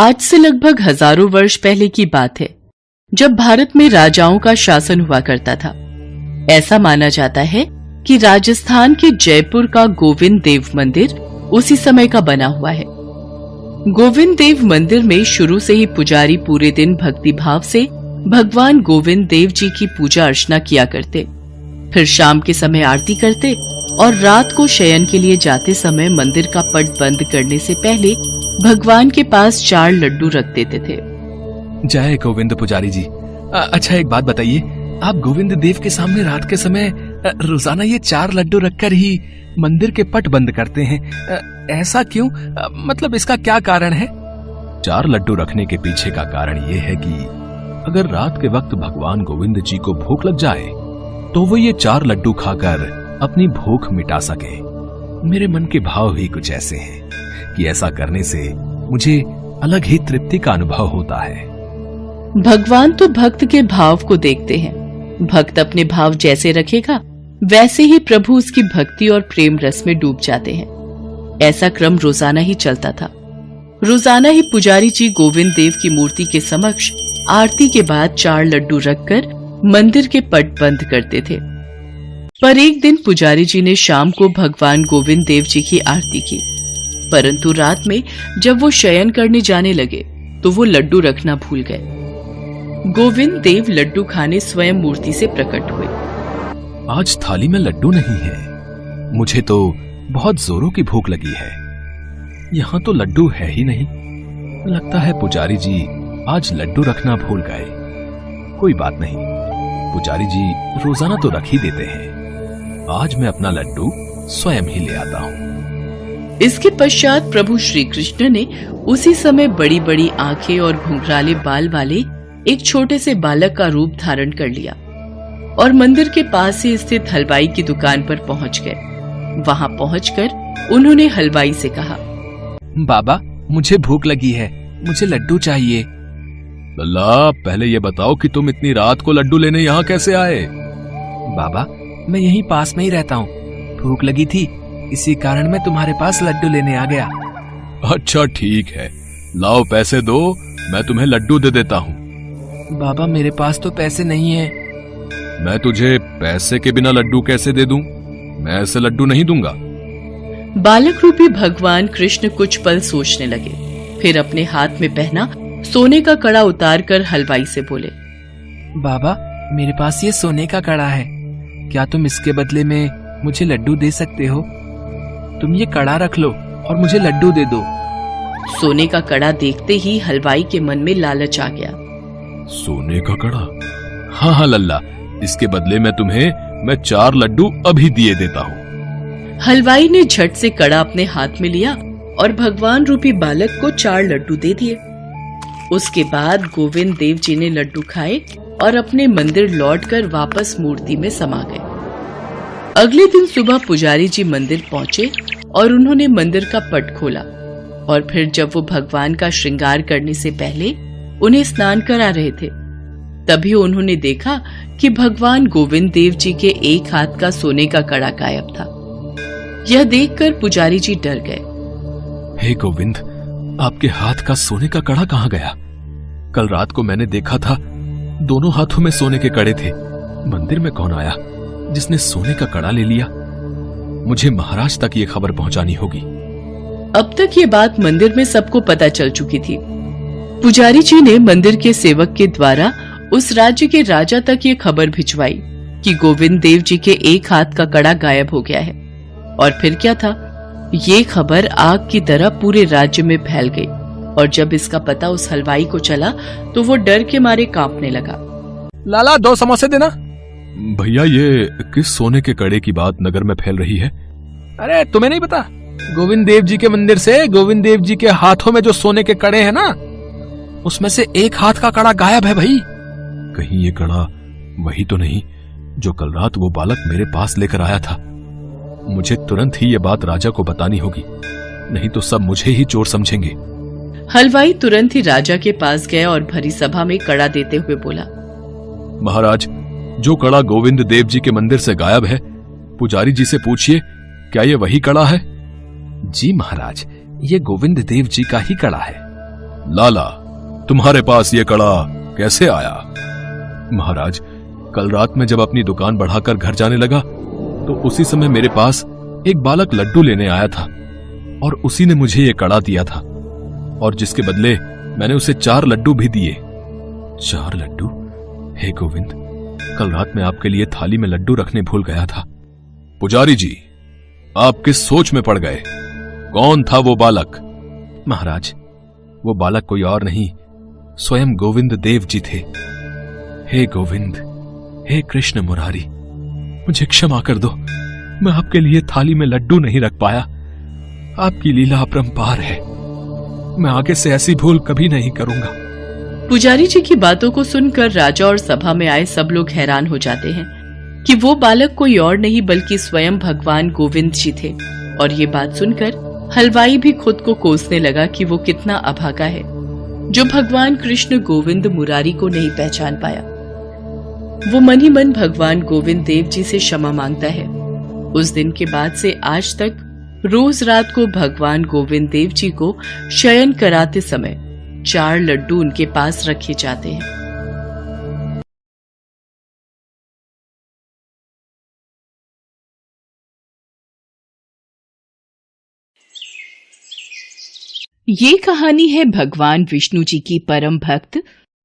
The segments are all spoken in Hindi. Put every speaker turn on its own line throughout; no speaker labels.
आज से लगभग हजारों वर्ष पहले की बात है, जब भारत में राजाओं का शासन हुआ करता था। ऐसा माना जाता है कि राजस्थान के जयपुर का गोविंद देव मंदिर उसी समय का बना हुआ है। गोविंद देव मंदिर में शुरू से ही पुजारी पूरे दिन भक्ति भाव से भगवान गोविंद देव जी की पूजा अर्चना किया करते, फिर शाम के समय आरती करते और रात को शयन के लिए जाते समय मंदिर का पट बंद करने से पहले भगवान के पास 4 लड्डू रख देते थे।
जय गोविंद पुजारी जी। अच्छा एक बात बताइए, आप गोविंद देव के सामने रात के समय रोजाना ये 4 लड्डू रखकर ही मंदिर के पट बंद करते हैं, ऐसा क्यों? मतलब इसका क्या कारण है? 4 लड्डू रखने के पीछे का कारण ये है कि अगर रात के वक्त भगवान गोविंद जी को भूख लग जाए तो वो ये 4 लड्डू खाकर अपनी भूख मिटा सके। मेरे मन के भाव ही कुछ ऐसे हैं कि ऐसा करने से मुझे अलग ही तृप्ति का अनुभव होता है।
भगवान तो भक्त के भाव को देखते हैं। भक्त अपने भाव जैसे रखेगा वैसे ही प्रभु उसकी भक्ति और प्रेम रस में डूब जाते हैं। ऐसा क्रम रोजाना ही चलता था। रोजाना ही पुजारी जी गोविंद देव की मूर्ति के समक्ष आरती के बाद 4 लड्डू रखकर मंदिर के पट बंद करते थे। पर एक दिन पुजारी जी ने शाम को भगवान गोविंद देव जी की आरती की, परंतु रात में जब वो शयन करने जाने लगे तो वो लड्डू रखना भूल गए। गोविंद देव लड्डू खाने स्वयं मूर्ति से प्रकट हुए।
आज थाली में लड्डू नहीं है, मुझे तो बहुत जोरों की भूख लगी है। यहाँ तो लड्डू है ही नहीं। लगता है पुजारी जी आज लड्डू रखना भूल गए। कोई बात नहीं, पुजारी जी रोजाना तो रख ही देते हैं। आज मैं अपना लड्डू स्वयं ही ले आता हूँ।
इसके पश्चात प्रभु श्री कृष्ण ने उसी समय बड़ी बड़ी आंखें और घुंघराले बाल वाले एक छोटे से बालक का रूप धारण कर लिया और मंदिर के पास ही स्थित हलवाई की दुकान पर पहुंच गए। वहां पहुंचकर उन्होंने हलवाई से कहा,
बाबा मुझे भूख लगी है, मुझे लड्डू चाहिए। लल्ला पहले ये बताओ कि तुम इतनी रात को लड्डू लेने यहाँ कैसे आए? बाबा मैं यहीं पास में ही रहता हूँ, भूख लगी थी इसी कारण मैं तुम्हारे पास लड्डू लेने आ गया। अच्छा ठीक है, लाओ पैसे दो, मैं तुम्हें लड्डू दे देता हूँ। बाबा मेरे पास तो पैसे नहीं है। मैं तुझे पैसे के बिना लड्डू कैसे दे दूं? मैं ऐसे लड्डू नहीं दूंगा।
बालक रूपी भगवान कृष्ण कुछ पल सोचने लगे, फिर अपने हाथ में पहना सोने का कड़ा उतारकर हलवाई से बोले,
बाबा मेरे पास ये सोने का कड़ा है, क्या तुम इसके बदले में मुझे लड्डू दे सकते हो? तुम ये कड़ा रख लो और मुझे लड्डू दे दो।
सोने का कड़ा देखते ही हलवाई के मन में लालच आ गया।
सोने का कड़ा? हाँ हाँ लल्ला, इसके बदले में तुम्हें 4 लड्डू अभी दिए देता हूँ।
हलवाई ने झट से कड़ा अपने हाथ में लिया और भगवान रूपी बालक को 4 लड्डू दे दिए। उसके बाद गोविंद देव जी ने लड्डू खाए और अपने मंदिर लौटकर वापस मूर्ति में समा गए। अगले दिन सुबह पुजारी जी मंदिर पहुंचे और उन्होंने मंदिर का पट खोला और फिर जब वो भगवान का श्रृंगार करने से पहले उन्हें स्नान करा रहे थे, तभी उन्होंने देखा कि भगवान गोविंद देव जी के एक हाथ का सोने का कड़ा गायब था। यह देखकर पुजारी जी डर गए।
हे गोविंद, आपके हाथ का सोने का कड़ा कहाँ गया? कल रात को मैंने देखा था, दोनों हाथों में सोने के कड़े थे। मंदिर में कौन आया जिसने सोने का कड़ा ले लिया? मुझे महाराज तक ये खबर पहुंचानी होगी।
अब तक ये बात मंदिर में सबको पता चल चुकी थी। पुजारी जी ने मंदिर के सेवक के द्वारा उस राज्य के राजा तक ये खबर भिजवाई कि गोविंद देव जी के एक हाथ का कड़ा गायब हो गया है। और फिर क्या था, ये खबर आग की तरह पूरे राज्य में फैल गई और जब इसका पता उस हलवाई को चला तो वो डर के मारे कांपने लगा।
लाला 2 समोसे देना। भैया ये किस सोने के कड़े की बात नगर में फैल रही है? अरे तुम्हें नहीं पता, गोविंद देव जी के मंदिर से गोविंद देव जी के हाथों में जो सोने के कड़े हैं ना, उसमें से एक हाथ का कड़ा गायब है भाई। कहीं ये कड़ा वही तो नहीं जो कल रात वो बालक मेरे पास लेकर आया था? मुझे तुरंत ही ये बात राजा को बतानी होगी, नहीं तो सब मुझे ही चोर समझेंगे।
हलवाई तुरंत ही राजा के पास गया और भरी सभा में कड़ा देते हुए बोला,
महाराज, जो कड़ा गोविंद देव जी के मंदिर से गायब है, पुजारी जी से पूछिए क्या ये वही कड़ा है? जी महाराज, ये गोविंद देव जी का ही कड़ा है। लाला, तुम्हारे पास ये कड़ा कैसे आया? महाराज, कल रात में जब अपनी दुकान बढ़ाकर घर जाने लगा तो उसी समय मेरे पास एक बालक लड्डू लेने आया था और उसी ने मुझे ये कड़ा दिया था, और जिसके बदले मैंने उसे 4 लड्डू भी दिए। 4 लड्डू? हे गोविंद, कल रात में आपके लिए थाली में लड्डू रखने भूल गया था। पुजारी जी, आप किस सोच में पड़ गए? कौन था वो बालक? महाराज, वो बालक कोई और नहीं, स्वयं गोविंद देव जी थे। हे गोविंद, हे कृष्ण मुरारी, मुझे क्षमा कर दो, मैं आपके लिए थाली में लड्डू नहीं रख पाया। आपकी लीला अपरंपार है, मैं आगे से ऐसी भूल कभी नहीं करूंगा।
पुजारी जी की बातों को सुनकर राजा और सभा में आए सब लोग हैरान हो जाते हैं कि वो बालक कोई और नहीं बल्कि स्वयं भगवान गोविंद जी थे। और ये बात सुनकर हलवाई भी खुद को कोसने लगा कि वो कितना अभागा है जो भगवान कृष्ण गोविंद मुरारी को नहीं पहचान पाया। वो मन ही मन भगवान गोविंद देव जी से क्षमा मांगता है। उस दिन के बाद से आज तक रोज रात को भगवान गोविंद देव जी को शयन कराते समय 4 लड्डू उनके पास रखे जाते हैं। ये कहानी है भगवान विष्णु जी की परम भक्त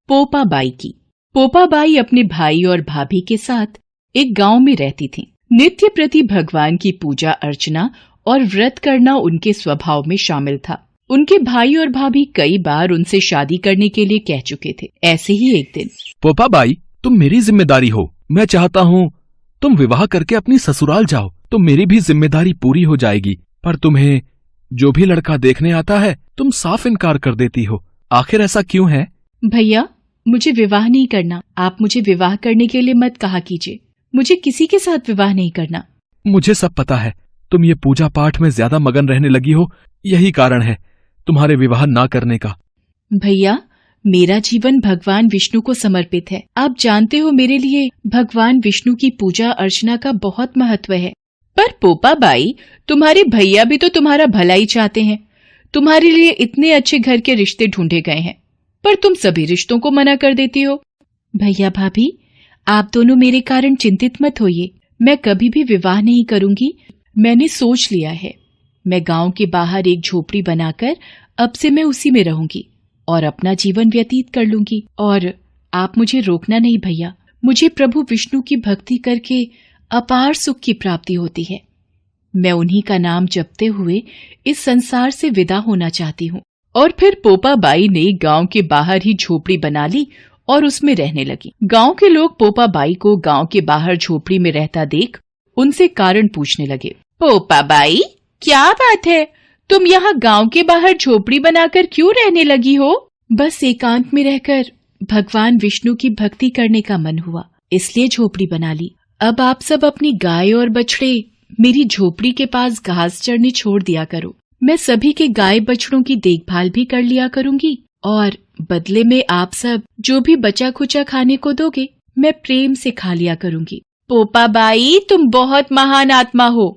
पोपा बाई की। पोपा बाई अपने भाई और भाभी के साथ एक गांव में रहती थीं। नित्य प्रति भगवान की पूजा अर्चना और व्रत करना उनके स्वभाव में शामिल था। उनके भाई और भाभी कई बार उनसे शादी करने के लिए कह चुके थे। ऐसे ही एक दिन,
पोपा बाई, तुम मेरी जिम्मेदारी हो, मैं चाहता हूँ तुम विवाह करके अपनी ससुराल जाओ तो मेरी भी जिम्मेदारी पूरी हो जाएगी, पर तुम्हें जो भी लड़का देखने आता है तुम साफ इनकार कर देती हो। आखिर ऐसा क्यों है?
भैया, मुझे विवाह नहीं करना। आप मुझे विवाह करने के लिए मत कहा कीजिए। मुझे किसी के साथ विवाह नहीं करना।
मुझे सब पता है, तुम ये पूजा पाठ में ज्यादा मगन रहने लगी हो, यही कारण है तुम्हारे विवाह ना करने का।
भैया, मेरा जीवन भगवान विष्णु को समर्पित है। आप जानते हो मेरे लिए भगवान विष्णु की पूजा अर्चना का बहुत महत्व है। पर पोपा बाई, तुम्हारे भैया भी तो तुम्हारा भला ही चाहते हैं। तुम्हारे लिए इतने अच्छे घर के रिश्ते ढूंढे गए हैं, पर तुम सभी रिश्तों को मना कर देती हो। भैया भाभी, आप दोनों मेरे कारण चिंतित मत होइए। मैं कभी भी विवाह नहीं करूंगी। मैंने सोच लिया है, मैं गांव के बाहर एक झोपड़ी बनाकर अब से मैं उसी में रहूंगी और अपना जीवन व्यतीत कर लूंगी। और आप मुझे रोकना नहीं भैया। मुझे प्रभु विष्णु की भक्ति करके अपार सुख की प्राप्ति होती है। मैं उन्हीं का नाम जपते हुए इस संसार से विदा होना चाहती हूँ। और फिर पोपा बाई ने गांव के बाहर ही झोपड़ी बना ली और उसमें रहने लगी। गांव के लोग पोपा बाई को गांव के बाहर झोपड़ी में रहता देख उनसे कारण पूछने लगे। पोपा बाई, क्या बात है, तुम यहाँ गांव के बाहर झोपड़ी बनाकर क्यों रहने लगी हो? बस एकांत में रहकर भगवान विष्णु की भक्ति करने का मन हुआ, इसलिए झोपड़ी बना ली। अब आप सब अपनी गाय और बछड़े मेरी झोपड़ी के पास घास चरने छोड़ दिया करो। मैं सभी के गाय बछड़ों की देखभाल भी कर लिया करूंगी और बदले में आप सब जो भी बचा खुचा खाने को दोगे मैं प्रेम से खा लिया करूंगी। पोपा बाई, तुम बहुत महान आत्मा हो,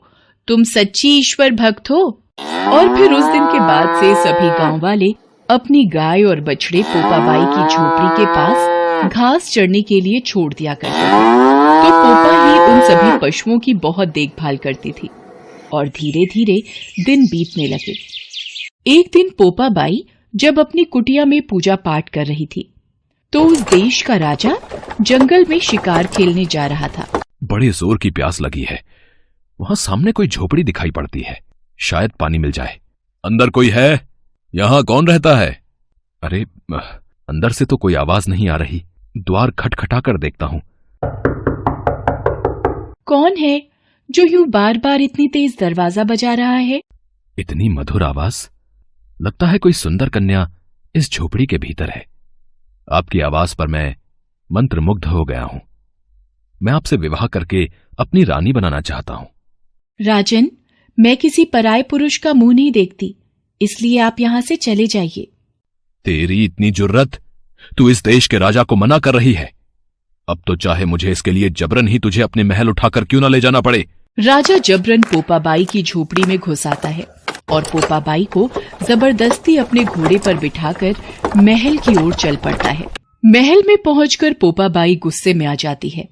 तुम सच्ची ईश्वर भक्त हो। और फिर उस दिन के बाद से सभी गांव वाले अपनी गाय और बछड़े पोपा बाई की झोपड़ी के पास घास चरने के लिए छोड़ दिया करते थे। तो पोपा ही उन सभी पशुओं की बहुत देखभाल करती थी और धीरे धीरे दिन बीतने लगे। एक दिन पोपा बाई जब अपनी कुटिया में पूजा पाठ कर रही थी तो उस देश का राजा जंगल में शिकार खेलने जा रहा था।
बड़े जोर की प्यास लगी है, वहां सामने कोई झोपड़ी दिखाई पड़ती है, शायद पानी मिल जाए। अंदर कोई है? यहाँ कौन रहता है? अरे, अंदर से तो कोई आवाज नहीं आ रही। द्वार खटखटा कर देखता हूँ।
कौन है जो यूं बार बार इतनी तेज दरवाजा बजा रहा है?
इतनी मधुर आवाज, लगता है कोई सुंदर कन्या इस झोपड़ी के भीतर है। आपकी आवाज पर मैं मंत्रमुग्ध हो गया हूं। मैं आपसे विवाह करके अपनी रानी बनाना चाहता हूं।
राजन, मैं किसी पराये पुरुष का मुंह नहीं देखती, इसलिए आप यहाँ से चले जाइए।
तेरी इतनी जुर्रत, तू इस देश के राजा को मना कर रही है। अब तो चाहे मुझे इसके लिए जबरन ही तुझे अपने महल उठाकर क्यों न ले जाना पड़े।
राजा जबरन पोपा बाई की झोपड़ी में घुस आता है और पोपाबाई को जबरदस्ती अपने घोड़े पर बिठाकर महल की ओर चल पड़ता है। महल में पहुंचकर पोपाबाई गुस्से में आ जाती है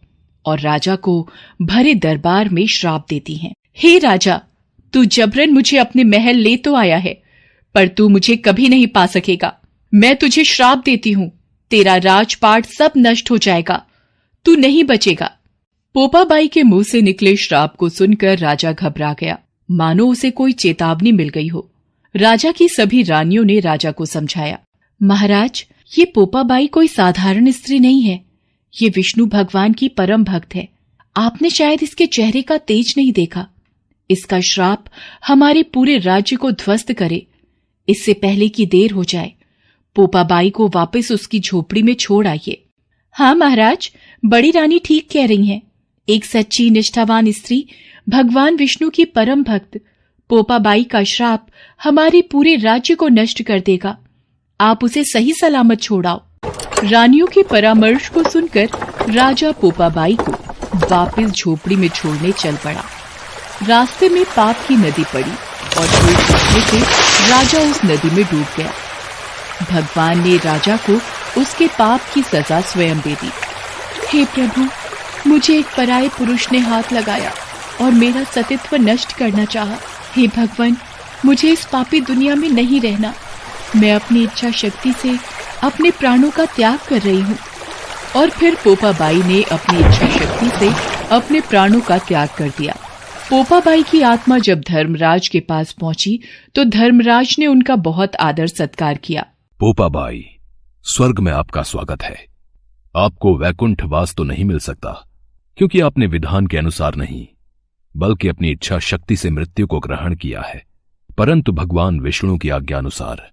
और राजा को भरे दरबार में श्राप देती है। हे राजा, तू जबरन मुझे अपने महल ले तो आया है, पर तू मुझे कभी नहीं पा सकेगा। मैं तुझे श्राप देती हूँ, तेरा राजपाट सब नष्ट हो जाएगा, तू नहीं बचेगा। पोपाबाई के मुंह से निकले श्राप को सुनकर राजा घबरा गया, मानो उसे कोई चेतावनी मिल गई हो। राजा की सभी रानियों ने राजा को समझाया, महाराज, ये पोपाबाई कोई साधारण स्त्री नहीं है, ये विष्णु भगवान की परम भक्त है। आपने शायद इसके चेहरे का तेज नहीं देखा। इसका श्राप हमारे पूरे राज्य को ध्वस्त करे, इससे पहले कि देर हो जाए। पोपाबाई को वापस उसकी झोपड़ी में छोड़ आइए। हाँ महाराज, बड़ी रानी ठीक कह रही हैं। एक सच्ची निष्ठावान स्त्री, भगवान विष्णु की परम भक्त पोपाबाई का श्राप हमारे पूरे राज्य को नष्ट कर देगा। आप उसे सही सलामत छोड़ाओ। रानियों के परामर्श को सुनकर राजा पोपाबाई को वापस झोपड़ी में छोड़ने चल पड़ा। रास्ते में पाप की नदी पड़ी और झूठ बोलने से राजा उस नदी में डूब गया। भगवान ने राजा को उसके पाप की सजा स्वयं दे दी। हे प्रभु, मुझे एक पराये पुरुष ने हाथ लगाया और मेरा सतीत्व नष्ट करना चाहा। हे भगवान, मुझे इस पापी दुनिया में नहीं रहना। मैं अपनी इच्छा शक्ति से अपने प्राणों का त्याग कर रही हूँ। और फिर पोपाबाई ने अपनी इच्छा शक्ति से अपने प्राणों का त्याग कर दिया। पोपाबाई की आत्मा जब धर्मराज के पास पहुंची तो धर्मराज ने उनका बहुत आदर सत्कार किया।
पोपाबाई, स्वर्ग में आपका स्वागत है। आपको वैकुंठ वास तो नहीं मिल सकता, क्योंकि आपने विधान के अनुसार नहीं बल्कि अपनी इच्छा शक्ति से मृत्यु को ग्रहण किया है। परंतु भगवान विष्णु की आज्ञानुसार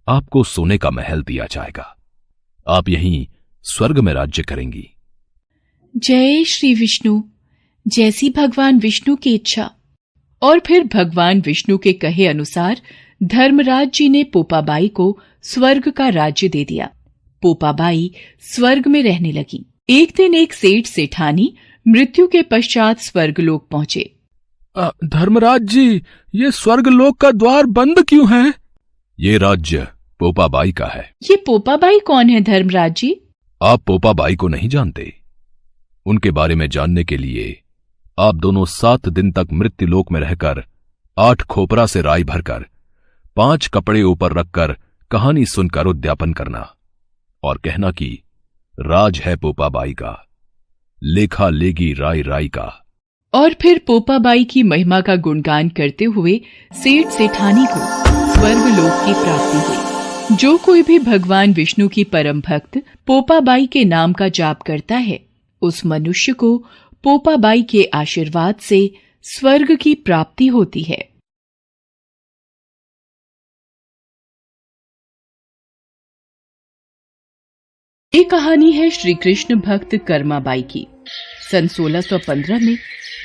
आपको सोने का महल दिया जाएगा। आप यहीं स्वर्ग में राज्य करेंगी।
जय श्री विष्णु, जैसी भगवान विष्णु की इच्छा। और फिर भगवान विष्णु के कहे अनुसार धर्मराज जी ने पोपाबाई को स्वर्ग का राज्य दे दिया। पोपाबाई स्वर्ग में रहने लगी। एक दिन एक सेठ सेठानी मृत्यु के पश्चात स्वर्गलोक पहुंचे।
धर्मराज जी, ये स्वर्गलोक का द्वार बंद क्यों है?
ये राज्य पोपाबाई का है।
ये पोपाबाई कौन है धर्मराज जी?
आप पोपाबाई को नहीं जानते? उनके बारे में जानने के लिए आप दोनों 7 दिन तक मृत्युलोक में रहकर 8 खोपरा से राई भरकर 5 कपड़े ऊपर रखकर कहानी सुनकर उद्यापन करना और कहना कि राज है पोपाबाई का, लेखा लेगी राई राई का।
और फिर पोपाबाई की महिमा का गुणगान करते हुए सेठ सेठानी को स्वर्गलोक की प्राप्ति हुई। जो कोई भी भगवान विष्णु की परम भक्त पोपाबाई के नाम का जाप करता है, उस मनुष्य को पोपाबाई के आशीर्वाद से स्वर्ग की प्राप्ति होती है। ये कहानी है श्री कृष्ण भक्त कर्माबाई की। सन 1615 में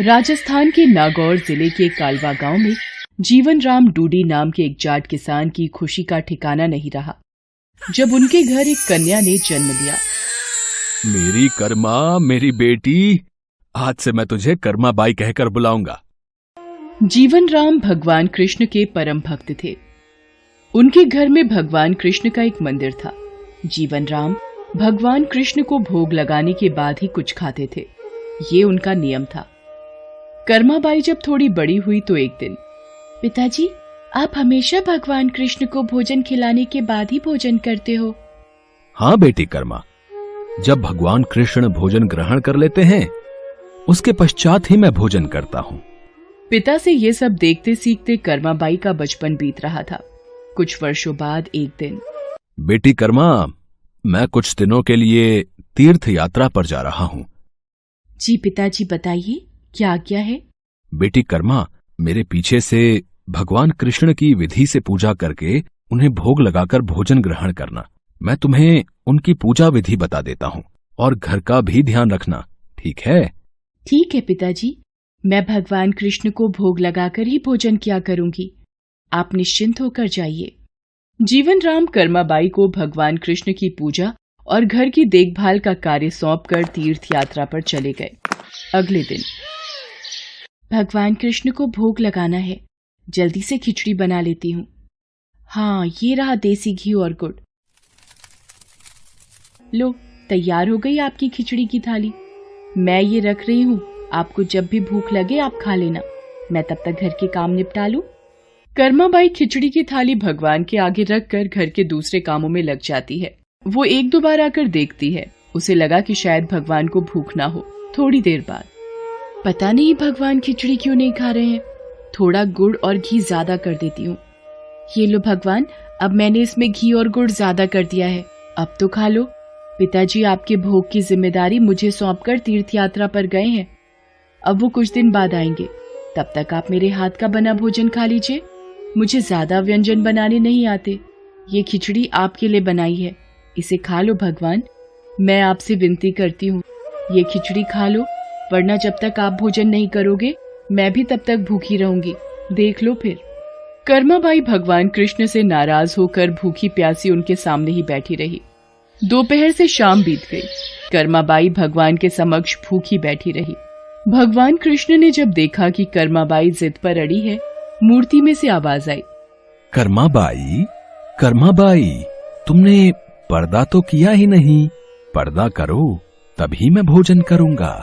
राजस्थान के नागौर जिले के कालवा गांव में जीवन राम डूडी नाम के एक जाट किसान की खुशी का ठिकाना नहीं रहा जब उनके घर एक कन्या ने जन्म लिया।
मेरी कर्मा, मेरी बेटी, आज से मैं तुझे कर्माबाई कहकर बुलाऊंगा।
जीवन राम भगवान कृष्ण के परम भक्त थे। उनके घर में भगवान कृष्ण का एक मंदिर था। जीवन राम भगवान कृष्ण को भोग लगाने के बाद ही कुछ खाते थे, ये उनका नियम था। कर्माबाई जब थोड़ी बड़ी हुई तो एक दिन, पिताजी, आप हमेशा भगवान कृष्ण को भोजन खिलाने के बाद ही भोजन करते हो?
हाँ बेटी कर्मा, जब भगवान कृष्ण भोजन ग्रहण कर लेते हैं उसके पश्चात ही मैं भोजन करता हूँ।
पिता से ये सब देखते सीखते कर्माबाई का बचपन बीत रहा था। कुछ वर्षों बाद एक दिन,
बेटी कर्मा, मैं कुछ दिनों के लिए तीर्थ यात्रा पर जा रहा हूँ।
जी पिताजी, बताइए, क्या आज्ञा है?
बेटी कर्मा, मेरे पीछे से भगवान कृष्ण की विधि से पूजा करके उन्हें भोग लगाकर भोजन ग्रहण करना। मैं तुम्हें उनकी पूजा विधि बता देता हूँ और घर का भी ध्यान रखना, ठीक है?
ठीक है पिताजी, मैं भगवान कृष्ण को भोग लगाकर ही भोजन किया करूंगी। आप निश्चिंत होकर जाइए। जीवन राम कर्माबाई को भगवान कृष्ण की पूजा और घर की देखभाल का कार्य सौंपकर तीर्थ यात्रा पर चले गए। अगले दिन, भगवान कृष्ण को भोग लगाना है, जल्दी से खिचड़ी बना लेती हूँ। हाँ, ये रहा देसी घी और गुड़। लो, तैयार हो गई आपकी खिचड़ी की थाली। मैं ये रख रही हूँ, आपको जब भी भूख लगे आप खा लेना। मैं तब तक घर के काम निपटा लूं। कर्माबाई खिचड़ी की थाली भगवान के आगे रखकर घर के दूसरे कामों में लग जाती है। वो एक दो बार आकर देखती है। उसे लगा कि शायद भगवान को भूख ना हो। थोड़ी देर बाद, पता नहीं भगवान खिचड़ी क्यों नहीं खा रहे हैं। थोड़ा गुड़ और घी ज्यादा कर देती हूँ। ये लो भगवान, अब मैंने इसमें घी और गुड़ ज्यादा कर दिया है, अब तो खा लो। पिताजी आपके भोग की जिम्मेदारी मुझे सौंपकर तीर्थ यात्रा पर गए हैं। अब वो कुछ दिन बाद आएंगे, तब तक आप मेरे हाथ का बना भोजन खा लीजिए। मुझे ज्यादा व्यंजन बनाने नहीं आते। ये खिचड़ी आपके लिए बनाई है, इसे खा लो भगवान। मैं आपसे विनती करती हूँ, ये खिचड़ी खा लो, वरना जब तक आप भोजन नहीं करोगे मैं भी तब तक भूखी रहूंगी। देख लो फिर। कर्माबाई भगवान कृष्ण से नाराज होकर भूखी प्यासी उनके सामने ही बैठी रही। दोपहर से शाम बीत गई। कर्माबाई भगवान के समक्ष भूखी बैठी रही। भगवान कृष्ण ने जब देखा कि कर्माबाई जिद पर अड़ी है, मूर्ति में से आवाज आई,
कर्माबाई, कर्माबाई, तुमने पर्दा तो किया ही नहीं। पर्दा करो, तभी मैं भोजन करूंगा।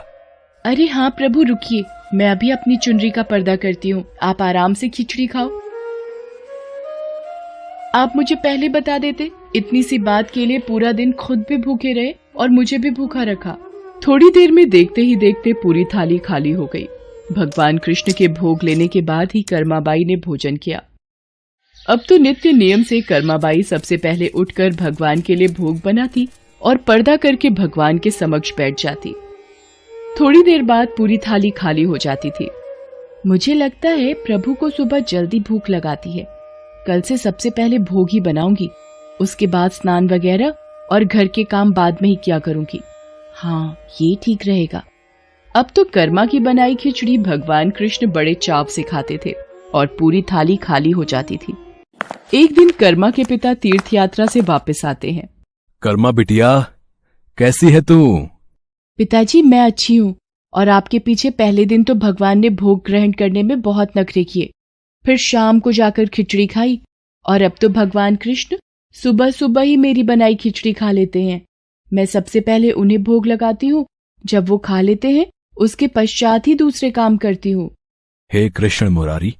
अरे हाँ प्रभु, रुकिए, मैं अभी अपनी चुनरी का पर्दा करती हूँ। आप आराम से खिचड़ी खाओ। आप मुझे पहले बता देते, इतनी सी बात के लिए पूरा दिन खुद भी भूखे रहे और मुझे भी भूखा रखा। थोड़ी देर में देखते ही देखते पूरी थाली खाली हो गई। भगवान कृष्ण के भोग लेने के बाद ही कर्माबाई ने भोजन किया। अब तो नित्य नियम से कर्माबाई सबसे पहले उठकर भगवान के लिए भोग बनाती और पर्दा करके भगवान के समक्ष बैठ जाती। थोड़ी देर बाद पूरी थाली खाली हो जाती थी। मुझे लगता है प्रभु को सुबह जल्दी भूख लगाती है। कल से सबसे पहले भोग ही बनाऊंगी, उसके बाद स्नान वगैरह और घर के काम बाद में ही किया करूंगी। हाँ, ये ठीक रहेगा। अब तो कर्मा की बनाई खिचड़ी भगवान कृष्ण बड़े चाव से खाते थे और पूरी थाली खाली हो जाती थी। एक दिन कर्मा के पिता तीर्थ यात्रा से वापस आते हैं।
कर्मा बिटिया, कैसी है तू?
पिताजी, मैं अच्छी हूँ, और आपके पीछे पहले दिन तो भगवान ने भोग ग्रहण करने में बहुत नखरे किए, फिर शाम को जाकर खिचड़ी खाई, और अब तो भगवान कृष्ण सुबह सुबह ही मेरी बनाई खिचड़ी खा लेते हैं। मैं सबसे पहले उन्हें भोग लगाती हूँ, जब वो खा लेते हैं उसके पश्चात ही दूसरे काम करती हूँ।
हे कृष्ण मुरारी,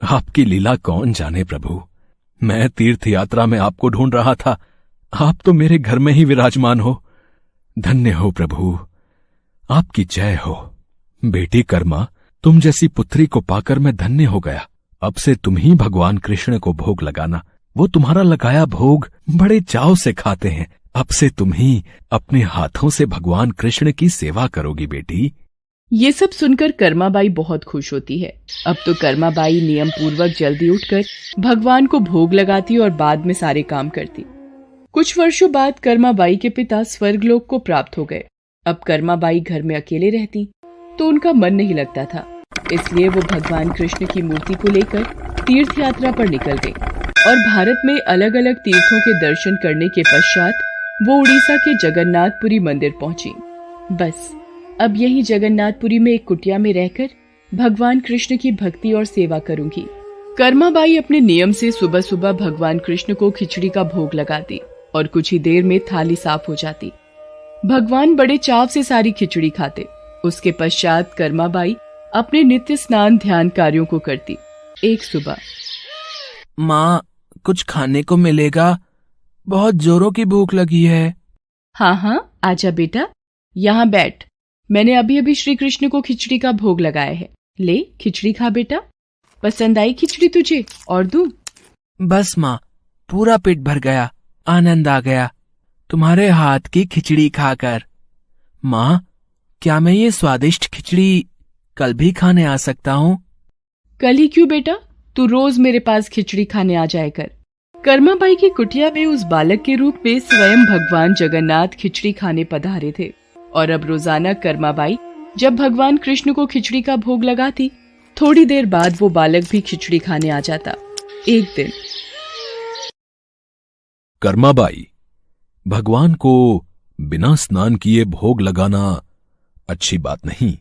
आपकी लीला कौन जाने प्रभु। मैं तीर्थ यात्रा में आपको ढूंढ रहा था, आप तो मेरे घर में ही विराजमान हो। धन्य हो प्रभु, आपकी जय हो। बेटी कर्मा, तुम जैसी पुत्री को पाकर मैं धन्य हो गया। अब से तुम ही भगवान कृष्ण को भोग लगाना। वो तुम्हारा लगाया भोग बड़े चाव से खाते हैं। अब से तुम ही अपने हाथों से भगवान कृष्ण की सेवा करोगी बेटी।
ये सब सुनकर कर्माबाई बहुत खुश होती है। अब तो कर्माबाई नियम पूर्वक जल्दी उठकर भगवान को भोग लगाती और बाद में सारे काम करती। कुछ वर्षों बाद कर्माबाई के पिता स्वर्गलोक को प्राप्त हो गए। अब कर्माबाई घर में अकेले रहती तो उनका मन नहीं लगता था, इसलिए वो भगवान कृष्ण की मूर्ति को लेकर तीर्थ यात्रा पर निकल गई और भारत में अलग अलग तीर्थों के दर्शन करने के पश्चात वो उड़ीसा के जगन्नाथपुरी मंदिर पहुंची। बस अब यही जगन्नाथपुरी में एक कुटिया में रहकर भगवान कृष्ण की भक्ति और सेवा करूंगी। कर्माबाई अपने नियम से सुबह सुबह भगवान कृष्ण को खिचड़ी का भोग लगाती और कुछ ही देर में थाली साफ हो जाती। भगवान बड़े चाव से सारी खिचड़ी खाते। उसके पश्चात कर्माबाई अपने नित्य स्नान ध्यान कार्यों को करती। एक सुबह,
माँ, कुछ खाने को मिलेगा? बहुत जोरों की भूख लगी है।
हाँ हाँ, आजा बेटा, यहाँ बैठ। मैंने अभी अभी श्री कृष्ण को खिचड़ी का भोग लगाया है। ले, खिचड़ी खा बेटा। पसंद आई खिचड़ी तुझे? और दूं?
बस माँ, पूरा पेट भर गया, आनंद आ गया तुम्हारे हाथ की खिचड़ी खाकर। माँ, क्या मैं ये स्वादिष्ट खिचड़ी कल भी खाने आ सकता हूँ?
कल ही क्यों बेटा, तू रोज मेरे पास खिचड़ी खाने आ जाया कर। कर्माबाई की कुटिया में उस बालक के रूप में स्वयं भगवान जगन्नाथ खिचड़ी खाने पधारे थे और अब रोजाना कर्माबाई जब भगवान कृष्ण को खिचड़ी का भोग लगाती, थोड़ी देर बाद वो बालक भी खिचड़ी खाने आ जाता। एक दिन,
कर्माबाई, भगवान को बिना स्नान किए भोग लगाना अच्छी बात नहीं।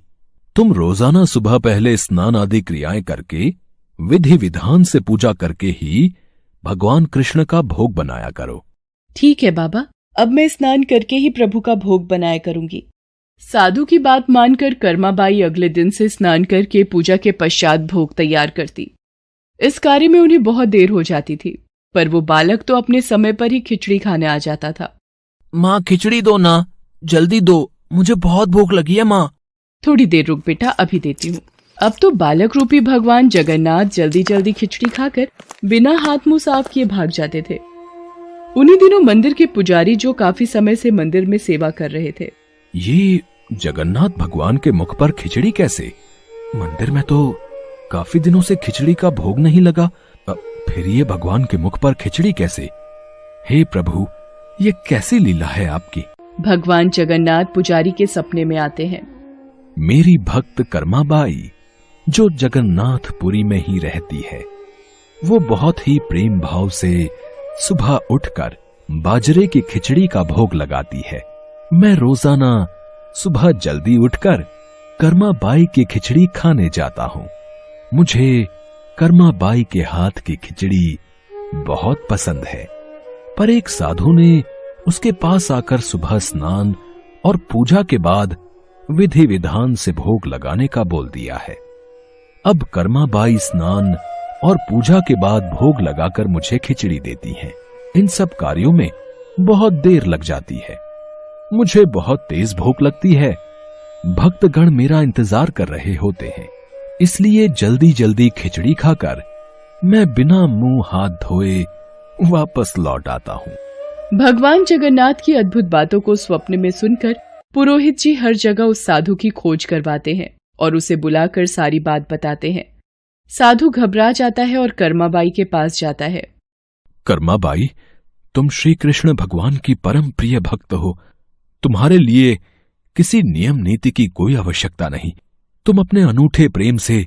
तुम रोजाना सुबह पहले स्नान आदि क्रियाएं करके विधि विधान से पूजा करके ही भगवान कृष्ण का भोग बनाया करो।
ठीक है बाबा, अब मैं स्नान करके ही प्रभु का भोग बनाया करूंगी। साधु की बात मानकर कर्माबाई अगले दिन से स्नान करके पूजा के पश्चात भोग तैयार करती। इस कार्य में उन्हें बहुत देर हो जाती थी, पर वो बालक तो अपने समय पर ही खिचड़ी खाने आ जाता था।
माँ खिचड़ी दो ना, जल्दी दो, मुझे बहुत भूख लगी है माँ।
थोड़ी देर रुक बेटा, अभी देती हूँ। अब तो बालक रूपी भगवान जगन्नाथ जल्दी जल्दी खिचड़ी खाकर बिना हाथ मुंह साफ किए भाग जाते थे। उन्हीं दिनों मंदिर के पुजारी जो काफी समय से मंदिर में सेवा कर रहे थे,
ये जगन्नाथ भगवान के मुख पर खिचड़ी कैसे? मंदिर में तो काफी दिनों से खिचड़ी का भोग नहीं लगा, फिर ये भगवान के मुख पर खिचड़ी कैसे? हे प्रभु, ये कैसी लीला है आपकी?
भगवान जगन्नाथ पुजारी के सपने में आते हैं।
मेरी भक्त कर्माबाई जो जगन्नाथपुरी में ही रहती है, वो बहुत ही प्रेम भाव से सुबह उठकर बाजरे की खिचड़ी का भोग लगाती है। मैं रोजाना सुबह जल्दी उठकर कर्माबाई की खिचड़ी खाने जाता हूँ। मुझे कर्माबाई के हाथ की खिचड़ी बहुत पसंद है। पर एक साधु ने उसके पास आकर सुबह स्नान और पूजा के बाद विधि विधान से भोग लगाने का बोल दिया है। अब कर्माबाई स्नान और पूजा के बाद भोग लगाकर मुझे खिचड़ी देती हैं। इन सब कार्यों में बहुत देर लग जाती है। मुझे बहुत तेज भूख लगती है। भक्तगण मेरा इंतजार कर रहे होते हैं, इसलिए जल्दी जल्दी खिचड़ी खाकर मैं बिना मुंह हाथ धोए वापस लौट आता हूँ।
भगवान जगन्नाथ की अद्भुत बातों को स्वप्न में सुनकर पुरोहित जी हर जगह उस साधु की खोज करवाते हैं और उसे बुलाकर सारी बात बताते हैं। साधु घबरा जाता है और कर्माबाई के पास जाता है।
कर्माबाई, तुम श्री कृष्ण भगवान की परम प्रिय भक्त हो। तुम्हारे लिए किसी नियम नीति की कोई आवश्यकता नहीं। तुम अपने अनूठे प्रेम से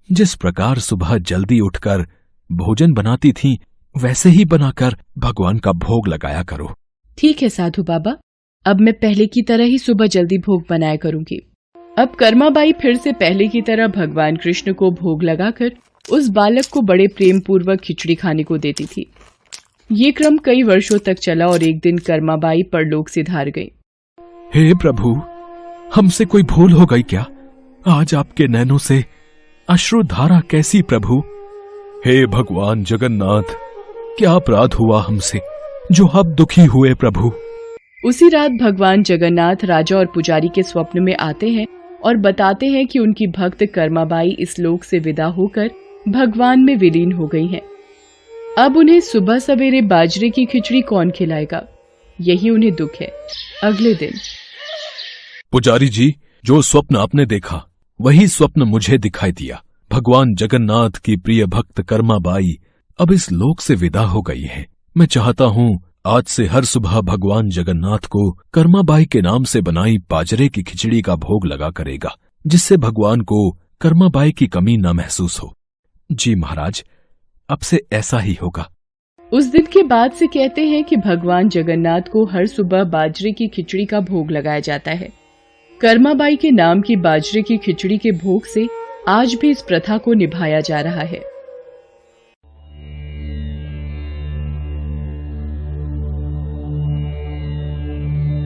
जिस प्रकार सुबह जल्दी उठकर भोजन बनाती थी, वैसे ही बनाकर भगवान का भोग लगाया करो।
ठीक है साधु बाबा, अब मैं पहले की तरह ही सुबह जल्दी भोग बनाया करूंगी। अब कर्माबाई फिर से पहले की तरह भगवान कृष्ण को भोग लगाकर उस बालक को बड़े प्रेम पूर्वक खिचड़ी खाने को देती थी। ये क्रम कई वर्षों तक चला और एक दिन कर्माबाई परलोक सिधार गई।
हे प्रभु, हमसे कोई भूल हो गई क्या? आज आपके नैनों से अश्रुधारा कैसी प्रभु? हे भगवान जगन्नाथ, क्या अपराध हुआ हमसे जो अब दुखी हुए प्रभु?
उसी रात भगवान जगन्नाथ राजा और पुजारी के स्वप्न में आते हैं और बताते हैं कि उनकी भक्त कर्माबाई इस लोक से विदा होकर भगवान में विलीन हो गई हैं। अब उन्हें सुबह सवेरे बाजरे की खिचड़ी कौन खिलाएगा, यही उन्हें दुख है। अगले दिन
पुजारी जी, जो स्वप्न आपने देखा वही स्वप्न मुझे दिखाई दिया। भगवान जगन्नाथ की प्रिय भक्त कर्माबाई अब इस लोक से विदा हो गई है। मैं चाहता हूँ आज से हर सुबह भगवान जगन्नाथ को कर्माबाई के नाम से बनाई बाजरे की खिचड़ी का भोग लगा करेगा, जिससे भगवान को कर्माबाई की कमी न महसूस हो। जी महाराज, अब से ऐसा ही होगा।
उस दिन के बाद से कहते हैं कि भगवान जगन्नाथ को हर सुबह बाजरे की खिचड़ी का भोग लगाया जाता है। कर्माबाई के नाम की बाजरे की खिचड़ी के भोग से आज भी इस प्रथा को निभाया जा रहा है।